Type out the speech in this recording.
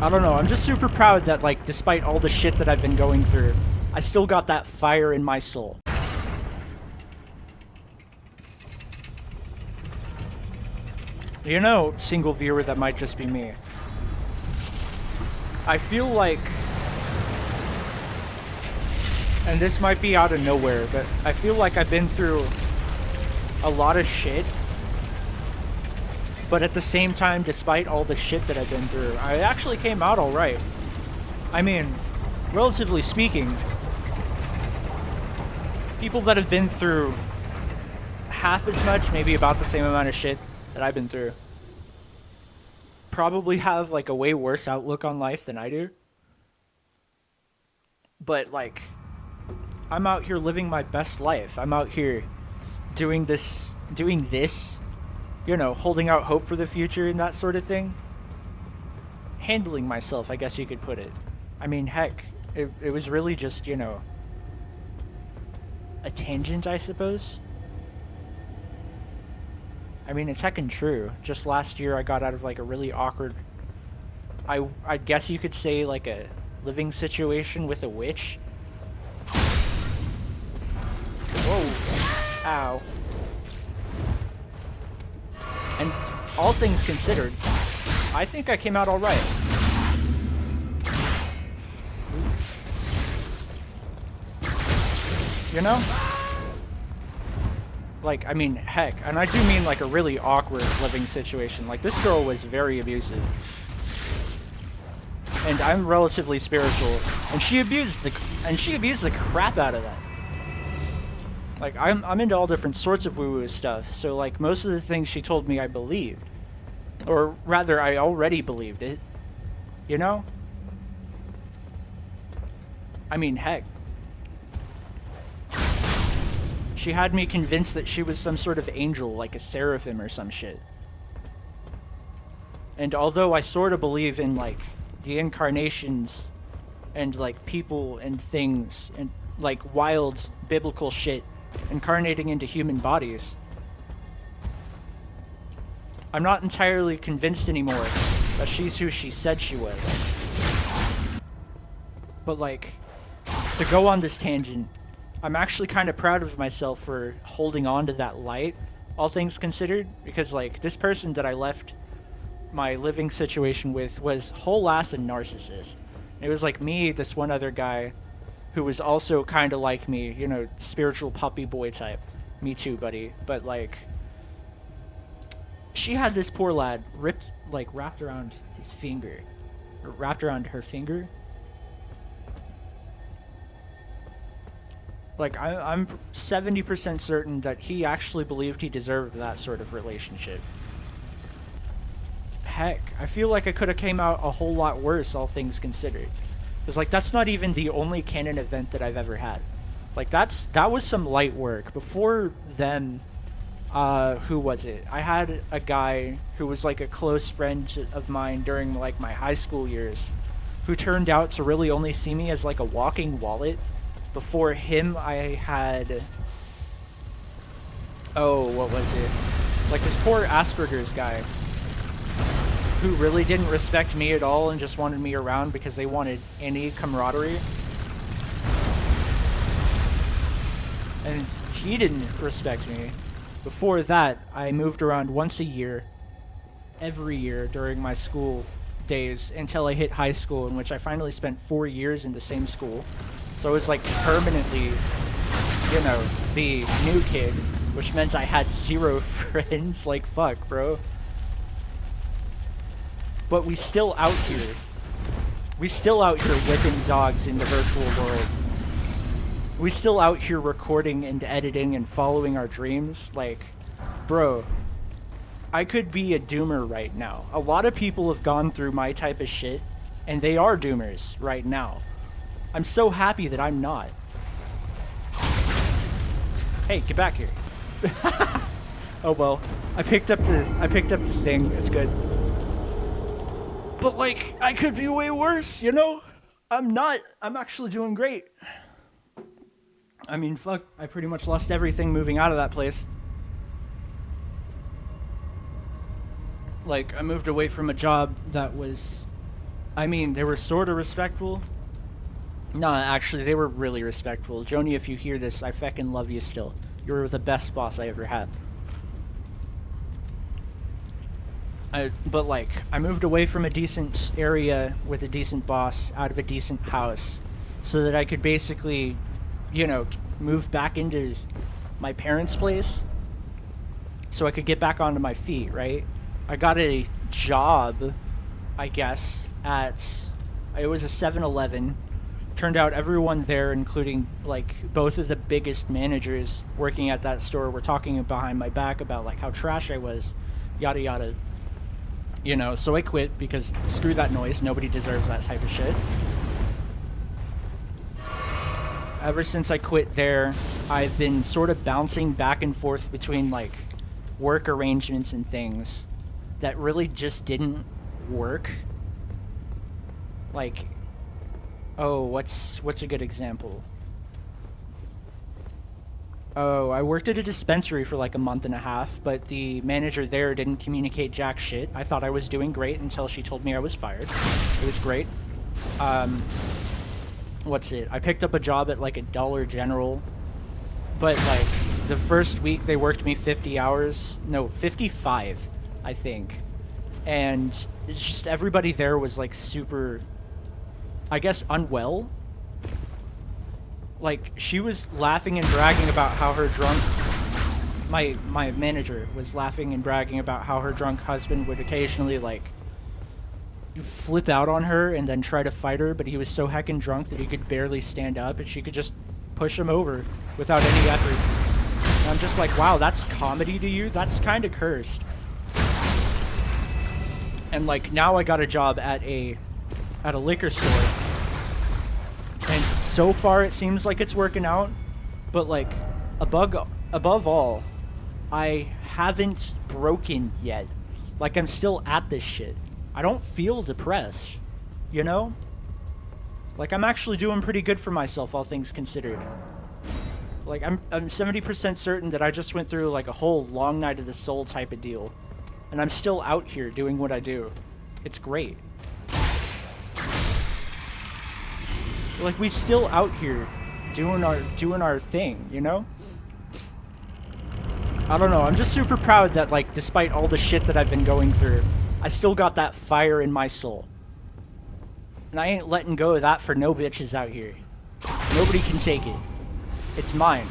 I don't know, I'm just super proud that, like, despite all the shit that I've been going through, I still got that fire in my soul. You know, single viewer, that might just be me. I feel like, and this might be out of nowhere, but I feel like I've been through a lot of shit, but at the same time, despite all the shit that I've been through, I actually came out alright. I mean, relatively speaking, people that have been through half as much, maybe about the same amount of shit that I've been through, probably have like a way worse outlook on life than I do. But like, I'm out here living my best life. I'm out here doing this, you know, holding out hope for the future and that sort of thing. Handling myself, I guess you could put it. I mean, heck, it was really just, you know, a tangent, I suppose. I mean, it's heckin' true. Just last year, I got out of like a really awkward, I guess you could say, like a living situation with a witch. Whoa. Ow. And all things considered, I think I came out alright. You know? Like, I mean, heck, and I do mean like a really awkward living situation. Like, this girl was very abusive. And I'm relatively spiritual, and she abused the crap out of that. Like, I'm into all different sorts of woo-woo stuff, so like most of the things she told me I believed. Or rather, I already believed it. You know? I mean, heck. She had me convinced that she was some sort of angel, like a seraphim or some shit. And although I sort of believe in, like, the incarnations and, like, people and things and, like, wild biblical shit incarnating into human bodies, I'm not entirely convinced anymore that she's who she said she was. But, like, to go on this tangent, I'm actually kind of proud of myself for holding on to that light, all things considered, because, like, this person that I left my living situation with was whole ass a narcissist. It was like me, this one other guy, who was also kind of like me, you know, spiritual puppy boy type. Me too, buddy. But, like, she had this poor lad wrapped around his finger, or wrapped around her finger. Like, I'm 70% certain that he actually believed he deserved that sort of relationship. Heck, I feel like I could have came out a whole lot worse, all things considered. Because, like, that's not even the only canon event that I've ever had. Like, that was some light work. Before then, who was it? I had a guy who was, like, a close friend of mine during, like, my high school years, who turned out to really only see me as, like, a walking wallet. Before him, I had... Oh, what was it? Like, this poor Asperger's guy, who really didn't respect me at all and just wanted me around because they wanted any camaraderie. And he didn't respect me. Before that, I moved around once a year, every year during my school days until I hit high school, in which I finally spent 4 years in the same school. So I was like permanently, you know, the new kid, which meant I had 0 friends. Like, fuck, bro. But we still out here. We still out here whipping dogs in the virtual world. We still out here recording and editing and following our dreams. Like, bro, I could be a doomer right now. A lot of people have gone through my type of shit, and they are doomers right now. I'm so happy that I'm not. Hey, get back here. Oh well, I picked up the thing. It's good. But like, I could be way worse, you know? I'm not. I'm actually doing great. I mean, fuck, I pretty much lost everything moving out of that place. Like, I moved away from a job that was I mean, they were sort of respectful. No, actually, they were really respectful. Joni, if you hear this, I feckin' love you still. You were the best boss I ever had. But like, I moved away from a decent area with a decent boss, out of a decent house, so that I could basically, you know, move back into my parents' place, so I could get back onto my feet, right? I got a job, I guess, it was a 7-Eleven. Turned out everyone there, including like both of the biggest managers working at that store, were talking behind my back about like how trash I was, yada yada. You know, so I quit because screw that noise. Nobody deserves that type of shit. Ever since I quit there, I've been sort of bouncing back and forth between like work arrangements and things that really just didn't work. Like, oh, what's a good example? Oh, I worked at a dispensary for like a month and a half, but the manager there didn't communicate jack shit. I thought I was doing great until she told me I was fired. It was great. What's it? I picked up a job at like a Dollar General, but like the first week they worked me 50 hours. No, 55, I think. And it's just everybody there was like super, I guess, unwell. Like, she was laughing and bragging about how her drunk... My manager was laughing and bragging about how her drunk husband would occasionally, like, flip out on her and then try to fight her, but he was so heckin' drunk that he could barely stand up, and she could just push him over without any effort. And I'm just like, wow, that's comedy to you? That's kinda cursed. And, like, now I got a job at a liquor store. And so far it seems like it's working out, but like above all, I haven't broken yet. Like, I'm still at this shit. I don't feel depressed, you know? Like, I'm actually doing pretty good for myself, all things considered. Like, I'm 70% certain that I just went through like a whole long night of the soul type of deal, and I'm still out here doing what I do. It's great. Like, we still out here doing our thing, you know? I don't know, I'm just super proud that, like, despite all the shit that I've been going through, I still got that fire in my soul. And I ain't letting go of that for no bitches out here. Nobody can take it. It's mine.